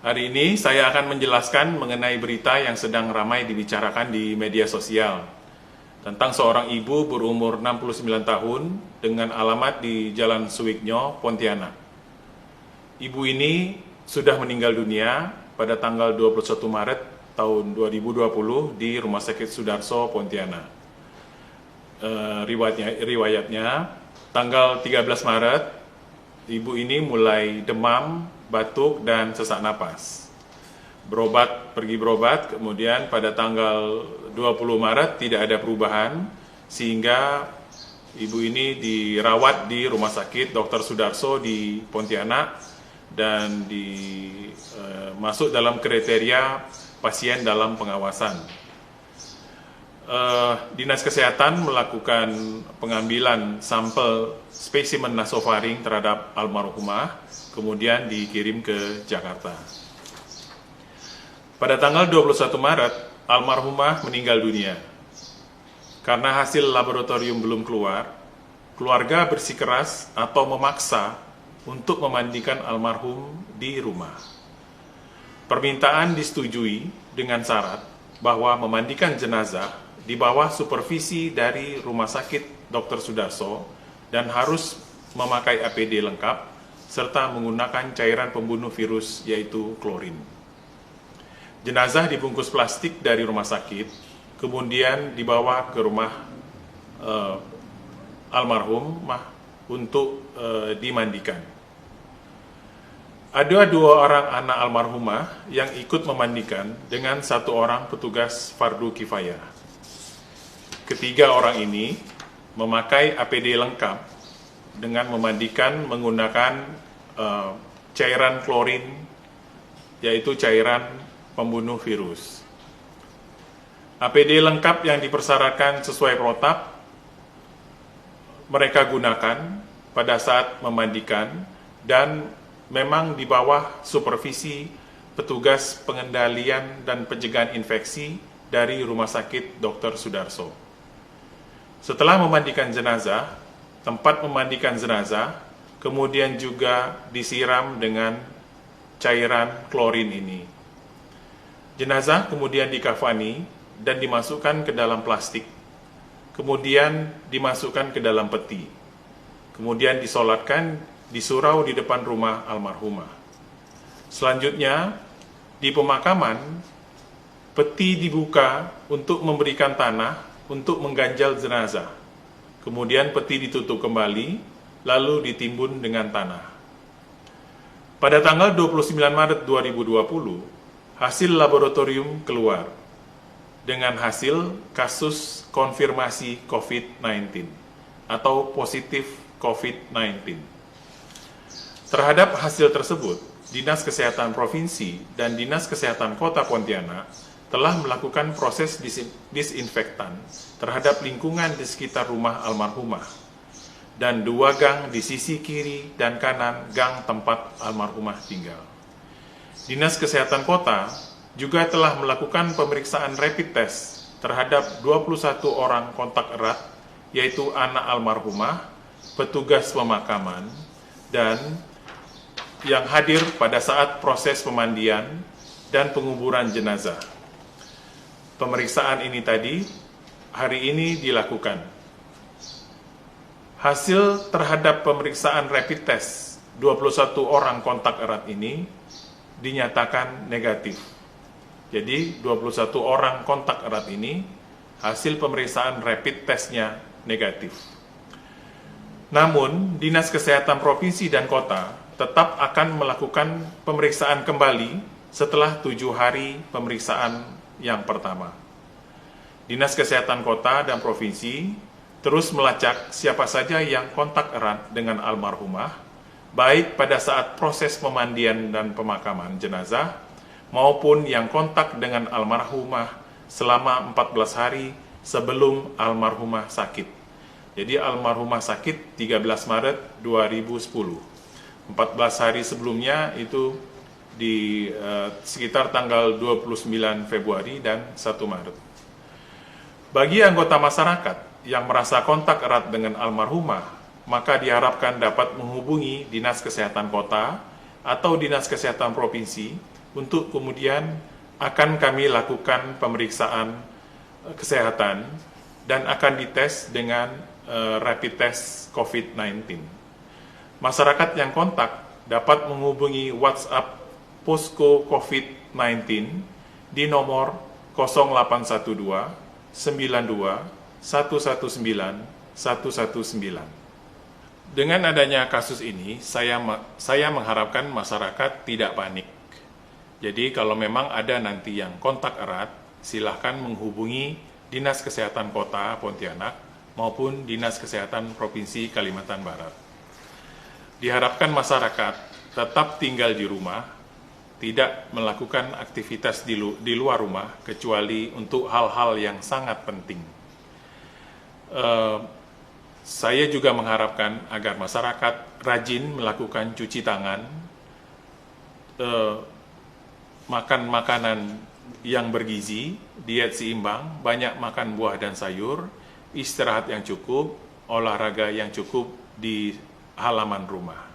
Hari ini saya akan menjelaskan mengenai berita yang sedang ramai dibicarakan di media sosial tentang seorang ibu berumur 69 tahun dengan alamat di Jalan Suwiknyo, Pontianak. Ibu ini sudah meninggal dunia pada tanggal 21 Maret tahun 2020 di Rumah Sakit Sudarso, Pontianak. Riwayatnya, tanggal 13 Maret, ibu ini mulai demam, batuk, dan sesak napas. Pergi berobat, kemudian pada tanggal 20 Maret tidak ada perubahan, sehingga ibu ini dirawat di Rumah Sakit Dr. Sudarso di Pontianak dan masuk dalam kriteria pasien dalam pengawasan. Dinas Kesehatan melakukan pengambilan sampel spesimen nasofaring terhadap almarhumah, kemudian dikirim ke Jakarta. Pada tanggal 21 Maret, almarhumah meninggal dunia. Karena hasil laboratorium belum keluar, keluarga bersikeras atau memaksa untuk memandikan almarhum di rumah. Permintaan disetujui dengan syarat bahwa memandikan jenazah di bawah supervisi dari Rumah Sakit Dr. Sudarso dan harus memakai APD lengkap serta menggunakan cairan pembunuh virus yaitu klorin. Jenazah dibungkus plastik dari rumah sakit, kemudian dibawa ke rumah almarhum untuk dimandikan. Ada 2 orang anak almarhumah yang ikut memandikan dengan 1 orang petugas fardu kifayah. Ketiga orang ini memakai APD lengkap dengan memandikan menggunakan cairan klorin, yaitu cairan pembunuh virus. APD lengkap yang dipersyaratkan sesuai protap mereka gunakan pada saat memandikan dan memang di bawah supervisi petugas pengendalian dan pencegahan infeksi dari Rumah Sakit Dr. Sudarso. Setelah memandikan jenazah, tempat memandikan jenazah kemudian juga disiram dengan cairan klorin ini. Jenazah kemudian dikafani dan dimasukkan ke dalam plastik, kemudian dimasukkan ke dalam peti, kemudian disolatkan di surau di depan rumah almarhumah. Selanjutnya, di pemakaman, peti dibuka untuk memberikan tanah untuk mengganjal jenazah. Kemudian peti ditutup kembali, lalu ditimbun dengan tanah. Pada tanggal 29 Maret 2020, hasil laboratorium keluar dengan hasil kasus konfirmasi COVID-19 atau positif COVID-19. Terhadap hasil tersebut, Dinas Kesehatan Provinsi dan Dinas Kesehatan Kota Pontianak telah melakukan proses disinfektan terhadap lingkungan di sekitar rumah almarhumah dan 2 gang di sisi kiri dan kanan gang tempat almarhumah tinggal. Dinas Kesehatan Kota juga telah melakukan pemeriksaan rapid test terhadap 21 orang kontak erat, yaitu anak almarhumah, petugas pemakaman, dan yang hadir pada saat proses pemandian dan penguburan jenazah. Pemeriksaan ini tadi hari ini dilakukan. Hasil terhadap pemeriksaan rapid test 21 orang kontak erat ini dinyatakan negatif. Jadi 21 orang kontak erat ini hasil pemeriksaan rapid testnya negatif. Namun, Dinas Kesehatan Provinsi dan Kota tetap akan melakukan pemeriksaan kembali setelah 7 hari pemeriksaan yang pertama. Dinas Kesehatan Kota dan Provinsi terus melacak siapa saja yang kontak erat dengan almarhumah, baik pada saat proses pemandian dan pemakaman jenazah, maupun yang kontak dengan almarhumah selama 14 hari sebelum almarhumah sakit. Jadi almarhumah sakit 13 Maret 2010. 14 hari sebelumnya itu di sekitar tanggal 29 Februari dan 1 Maret. Bagi anggota masyarakat yang merasa kontak erat dengan almarhumah, maka diharapkan dapat menghubungi Dinas Kesehatan Kota atau Dinas Kesehatan Provinsi untuk kemudian akan kami lakukan pemeriksaan kesehatan dan akan dites dengan rapid test COVID-19. Masyarakat yang kontak dapat menghubungi WhatsApp Posko COVID-19 di nomor 0812 92 119 119. Dengan adanya kasus ini, saya mengharapkan masyarakat tidak panik. Jadi kalau memang ada nanti yang kontak erat, silahkan menghubungi Dinas Kesehatan Kota Pontianak maupun Dinas Kesehatan Provinsi Kalimantan Barat. Diharapkan masyarakat tetap tinggal di rumah, tidak melakukan aktivitas di luar rumah, kecuali untuk hal-hal yang sangat penting. Saya juga mengharapkan agar masyarakat rajin melakukan cuci tangan, makan makanan yang bergizi, diet seimbang, banyak makan buah dan sayur, istirahat yang cukup, olahraga yang cukup di halaman rumah.